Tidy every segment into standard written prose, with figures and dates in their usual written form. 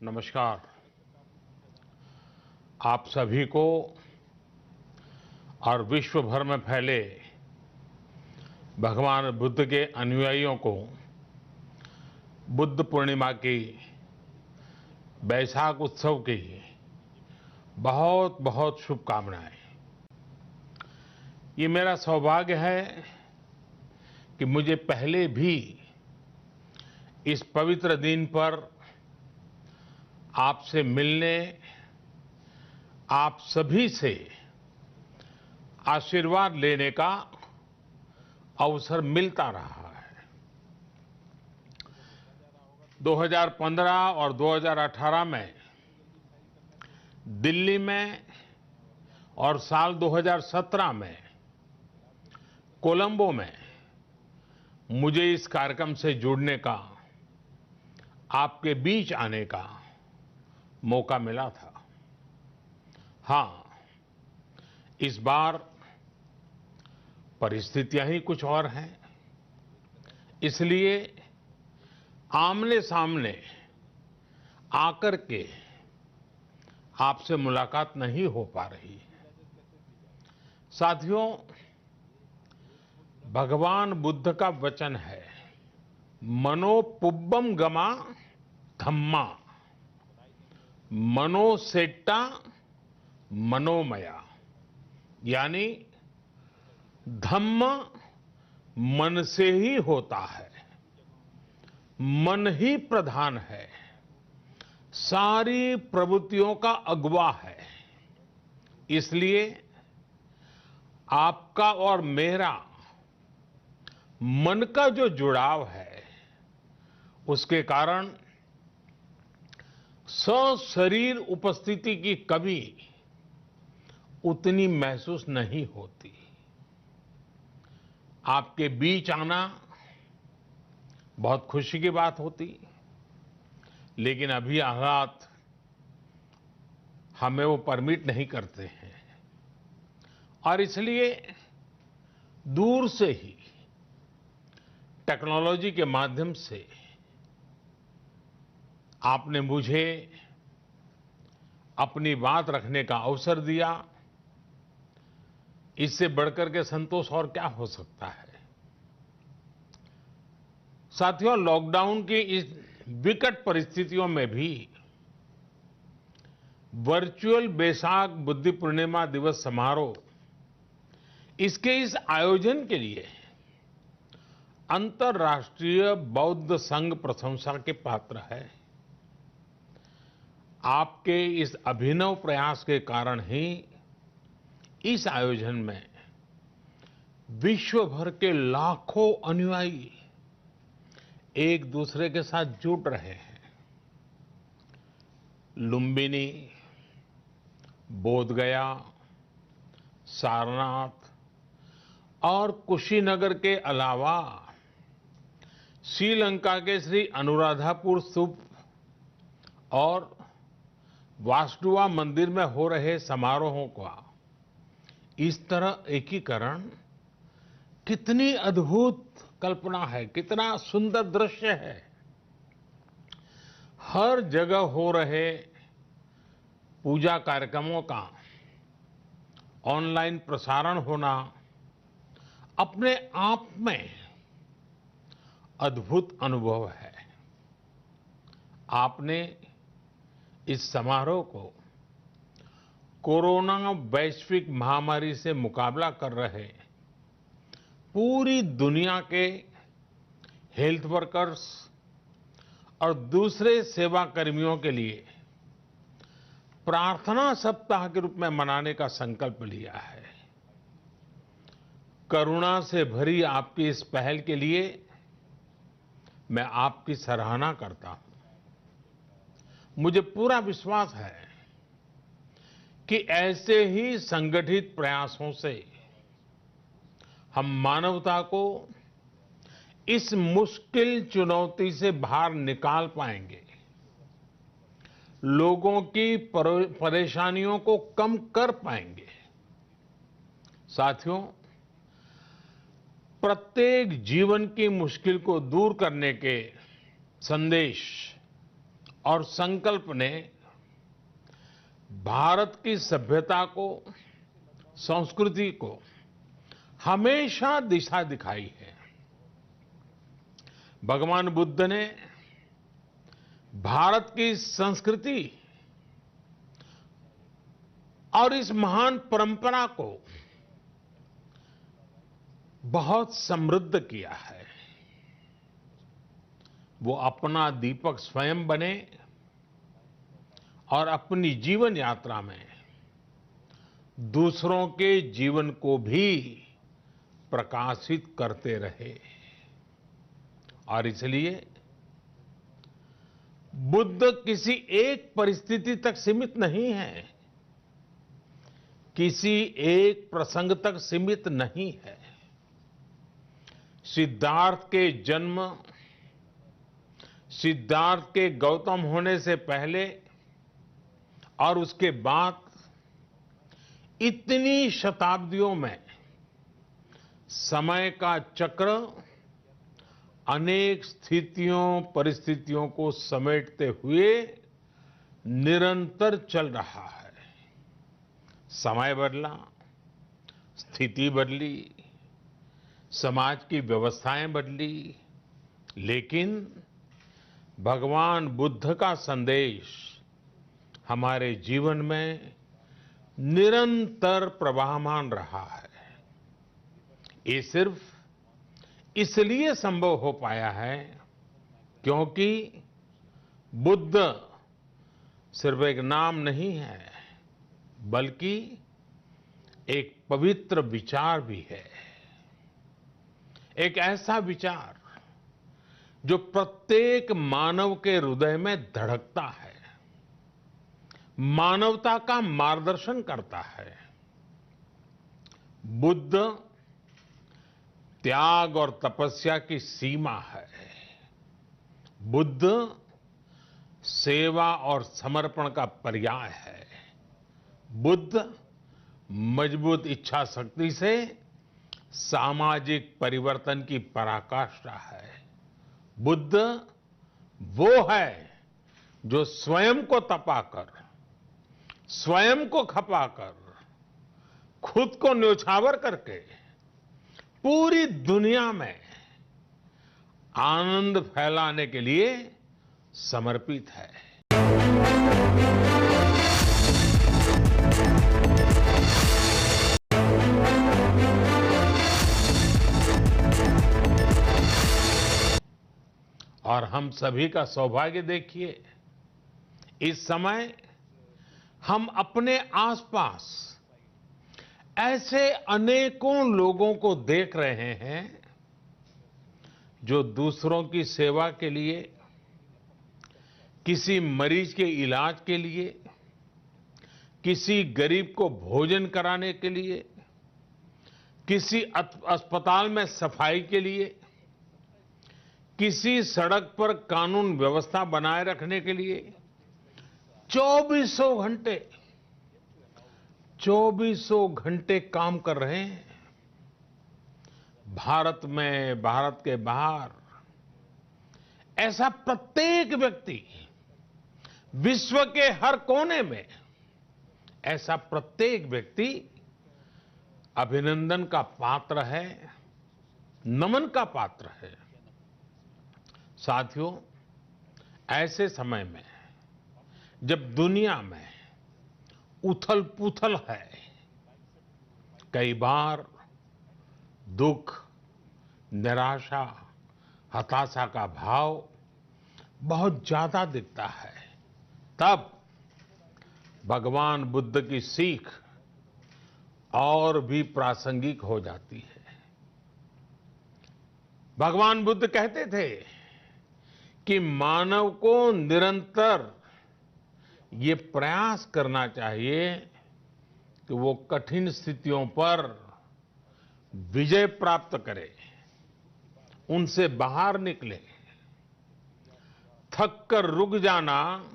नमस्कार। आप सभी को और विश्व भर में फैले भगवान बुद्ध के अनुयायियों को बुद्ध पूर्णिमा की, बैसाख उत्सव की बहुत बहुत शुभकामनाएं। ये मेरा सौभाग्य है कि मुझे पहले भी इस पवित्र दिन पर आपसे मिलने, आप सभी से आशीर्वाद लेने का अवसर मिलता रहा है। 2015 और 2018 में दिल्ली में और साल 2017 में कोलंबो में मुझे इस कार्यक्रम से जुड़ने का, आपके बीच आने का मौका मिला था। हाँ, इस बार परिस्थितियां ही कुछ और हैं, इसलिए आमने सामने आकर के आपसे मुलाकात नहीं हो पा रही है। साथियों, भगवान बुद्ध का वचन है, मनो पुब्बम गमा धम्मा, मनोसेट्टा मनोमया। यानी धम्म मन से ही होता है, मन ही प्रधान है, सारी प्रवृत्तियों का अगुवा है। इसलिए आपका और मेरा मन का जो जुड़ाव है, उसके कारण सशरीर उपस्थिति की कभी उतनी महसूस नहीं होती। आपके बीच आना बहुत खुशी की बात होती, लेकिन अभी हालात हमें वो परमिट नहीं करते हैं और इसलिए दूर से ही टेक्नोलॉजी के माध्यम से आपने मुझे अपनी बात रखने का अवसर दिया। इससे बढ़कर के संतोष और क्या हो सकता है। साथियों, लॉकडाउन की इस विकट परिस्थितियों में भी वर्चुअल बैसाख बुद्ध पूर्णिमा दिवस समारोह, इसके इस आयोजन के लिए अंतर्राष्ट्रीय बौद्ध संघ प्रशंसा के पात्र है। आपके इस अभिनव प्रयास के कारण ही इस आयोजन में विश्व भर के लाखों अनुयायी एक दूसरे के साथ जुड़ रहे हैं। लुम्बिनी, बोधगया, सारनाथ और कुशीनगर के अलावा श्रीलंका के श्री अनुराधापुर स्तूप और वासुदेवा मंदिर में हो रहे समारोहों का इस तरह एकीकरण कितनी अद्भुत कल्पना है, कितना सुंदर दृश्य है। हर जगह हो रहे पूजा कार्यक्रमों का ऑनलाइन प्रसारण होना अपने आप में अद्भुत अनुभव है। आपने इस समारोह को कोरोना वैश्विक महामारी से मुकाबला कर रहे पूरी दुनिया के हेल्थ वर्कर्स और दूसरे सेवा कर्मियों के लिए प्रार्थना सप्ताह के रूप में मनाने का संकल्प लिया है। करुणा से भरी आपकी इस पहल के लिए मैं आपकी सराहना करता हूं। मुझे पूरा विश्वास है कि ऐसे ही संगठित प्रयासों से हम मानवता को इस मुश्किल चुनौती से बाहर निकाल पाएंगे, लोगों की परेशानियों को कम कर पाएंगे। साथियों, प्रत्येक जीवन की मुश्किल को दूर करने के संदेश और संकल्प ने भारत की सभ्यता को, संस्कृति को हमेशा दिशा दिखाई है। भगवान बुद्ध ने भारत की संस्कृति और इस महान परंपरा को बहुत समृद्ध किया है। वो अपना दीपक स्वयं बने और अपनी जीवन यात्रा में दूसरों के जीवन को भी प्रकाशित करते रहे। और इसलिए बुद्ध किसी एक परिस्थिति तक सीमित नहीं है, किसी एक प्रसंग तक सीमित नहीं है। सिद्धार्थ के जन्म, सिद्धार्थ के गौतम होने से पहले और उसके बाद इतनी शताब्दियों में समय का चक्र अनेक स्थितियों, परिस्थितियों को समेटते हुए निरंतर चल रहा है। समय बदला, स्थिति बदली, समाज की व्यवस्थाएं बदली, लेकिन भगवान बुद्ध का संदेश हमारे जीवन में निरंतर प्रवाहमान रहा है। ये सिर्फ इसलिए संभव हो पाया है क्योंकि बुद्ध सिर्फ एक नाम नहीं है, बल्कि एक पवित्र विचार भी है। एक ऐसा विचार जो प्रत्येक मानव के हृदय में धड़कता है, मानवता का मार्गदर्शन करता है। बुद्ध त्याग और तपस्या की सीमा है। बुद्ध सेवा और समर्पण का पर्याय है। बुद्ध मजबूत इच्छा शक्ति से सामाजिक परिवर्तन की पराकाष्ठा है। बुद्ध वो है जो स्वयं को तपाकर, स्वयं को खपाकर, खुद को न्योछावर करके पूरी दुनिया में आनंद फैलाने के लिए समर्पित है। और हम सभी का सौभाग्य देखिए, इस समय हम अपने आसपास ऐसे अनेकों लोगों को देख रहे हैं जो दूसरों की सेवा के लिए, किसी मरीज के इलाज के लिए, किसी गरीब को भोजन कराने के लिए, किसी अस्पताल में सफाई के लिए, किसी सड़क पर कानून व्यवस्था बनाए रखने के लिए चौबीसों घंटे काम कर रहे हैं। भारत में, भारत के बाहर ऐसा प्रत्येक व्यक्ति, विश्व के हर कोने में ऐसा प्रत्येक व्यक्ति अभिनंदन का पात्र है, नमन का पात्र है। साथियों, ऐसे समय में जब दुनिया में उथल-पुथल है, कई बार दुख, निराशा, हताशा का भाव बहुत ज्यादा दिखता है, तब भगवान बुद्ध की सीख और भी प्रासंगिक हो जाती है। भगवान बुद्ध कहते थे कि मानव को निरंतर ये प्रयास करना चाहिए कि वो कठिन स्थितियों पर विजय प्राप्त करे, उनसे बाहर निकले। थक कर रुक जाना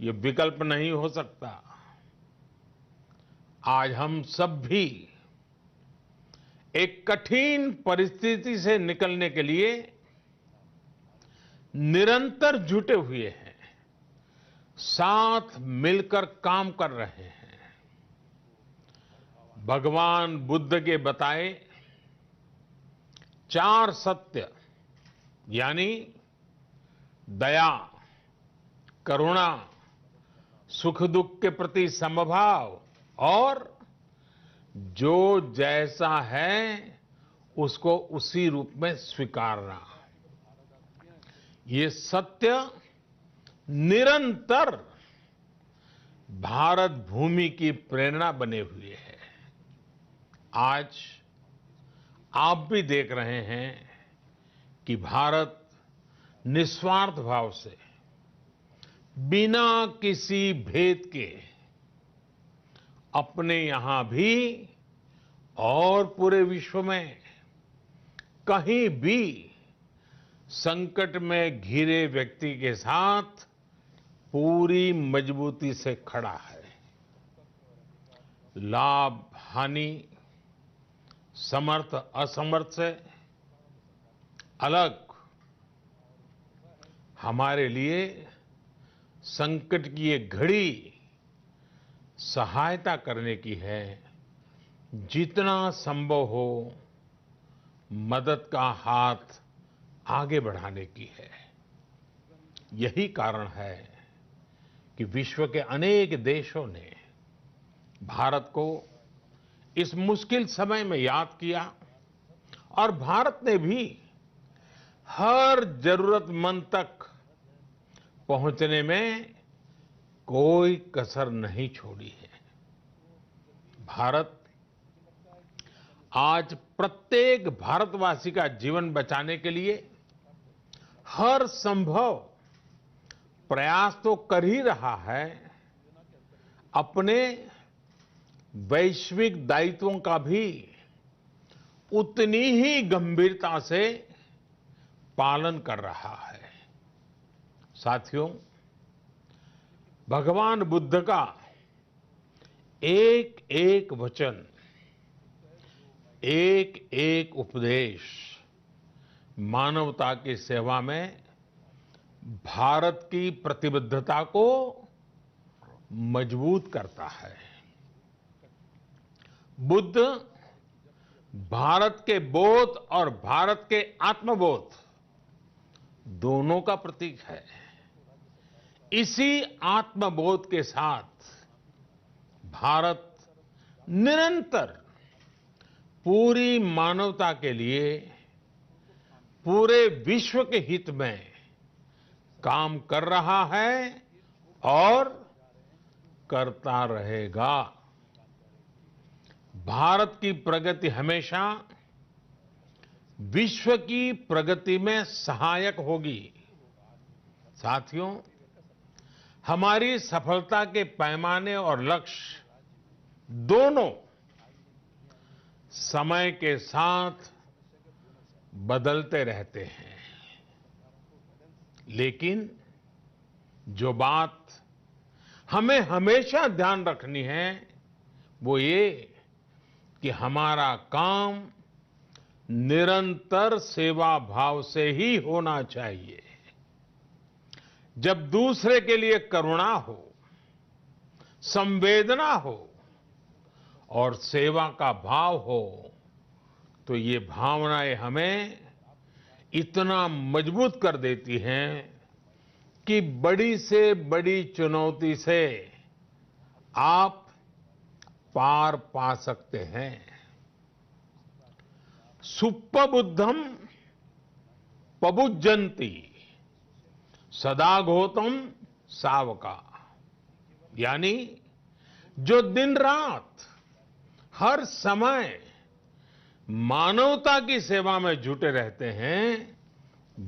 ये विकल्प नहीं हो सकता। आज हम सब भी एक कठिन परिस्थिति से निकलने के लिए निरंतर जुटे हुए हैं, साथ मिलकर काम कर रहे हैं। भगवान बुद्ध के बताए 4 सत्य यानी दया, करुणा, सुख दुख के प्रति समभाव और जो जैसा है उसको उसी रूप में स्वीकारना, ये सत्य निरंतर भारत भूमि की प्रेरणा बने हुए है। आज आप भी देख रहे हैं कि भारत निस्वार्थ भाव से, बिना किसी भेद के अपने यहां भी और पूरे विश्व में कहीं भी संकट में घिरे व्यक्ति के साथ पूरी मजबूती से खड़ा है। लाभ हानि, समर्थ असमर्थ से अलग हमारे लिए संकट की ये घड़ी सहायता करने की है। जितना संभव हो मदद का हाथ आगे बढ़ाने की है। यही कारण है कि विश्व के अनेक देशों ने भारत को इस मुश्किल समय में याद किया और भारत ने भी हर जरूरतमंद तक पहुंचने में कोई कसर नहीं छोड़ी है। भारत आज प्रत्येक भारतवासी का जीवन बचाने के लिए हर संभव प्रयास तो कर ही रहा है, अपने वैश्विक दायित्वों का भी उतनी ही गंभीरता से पालन कर रहा है। साथियों, भगवान बुद्ध का एक एक वचन, एक एक उपदेश मानवता की सेवा में भारत की प्रतिबद्धता को मजबूत करता है। बुद्ध भारत के बोध और भारत के आत्मबोध दोनों का प्रतीक है। इसी आत्मबोध के साथ भारत निरंतर पूरी मानवता के लिए, पूरे विश्व के हित में काम कर रहा है और करता रहेगा। भारत की प्रगति हमेशा विश्व की प्रगति में सहायक होगी। साथियों, हमारी सफलता के पैमाने और लक्ष्य दोनों समय के साथ बदलते रहते हैं, लेकिन जो बात हमें हमेशा ध्यान रखनी है वो ये कि हमारा काम निरंतर सेवा भाव से ही होना चाहिए। जब दूसरे के लिए करुणा हो, संवेदना हो और सेवा का भाव हो तो ये भावनाएं हमें इतना मजबूत कर देती हैं कि बड़ी से बड़ी चुनौती से आप पार पा सकते हैं। सुप्पबुद्धम पबुज्जन्ति सदाघोतम सावका, यानी जो दिन रात हर समय मानवता की सेवा में जुटे रहते हैं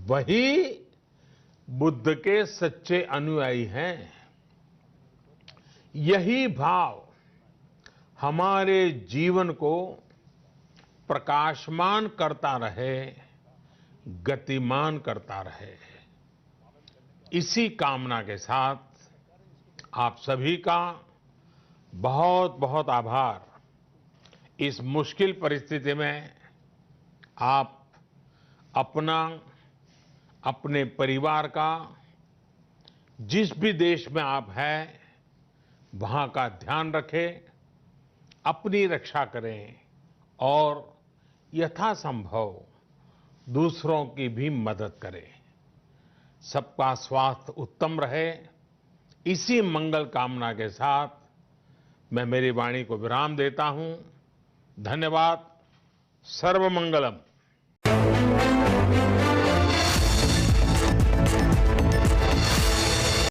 वही बुद्ध के सच्चे अनुयायी हैं। यही भाव हमारे जीवन को प्रकाशमान करता रहे, गतिमान करता रहे। इसी कामना के साथ आप सभी का बहुत बहुत आभार। इस मुश्किल परिस्थिति में आप अपना अपने परिवार का जिस भी देश में आप हैं वहां का ध्यान रखें, अपनी रक्षा करें और यथासंभव दूसरों की भी मदद करें। सबका स्वास्थ्य उत्तम रहे, इसी मंगल कामना के साथ मैं मेरी वाणी को विराम देता हूं। धन्यवाद। सर्वमंगलम।